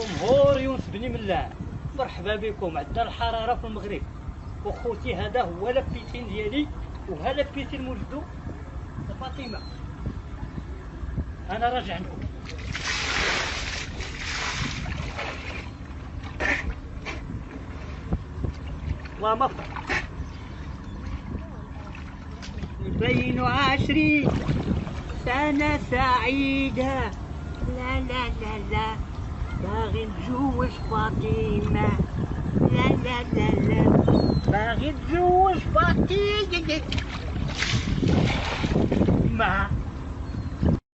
جمهور يونس بن ملان، مرحبا بكم. عندنا الحراره في المغرب، وخوتي هذا هو لابيتين ديالي وها لابيتين مولدو فاطمه. انا راجع لكم. الله مفرح 2020 سنة سعيدة. لا لا لا لا باغي نتزوج فاطمة. لا لا لا لا باغي نتزوج فاطمة.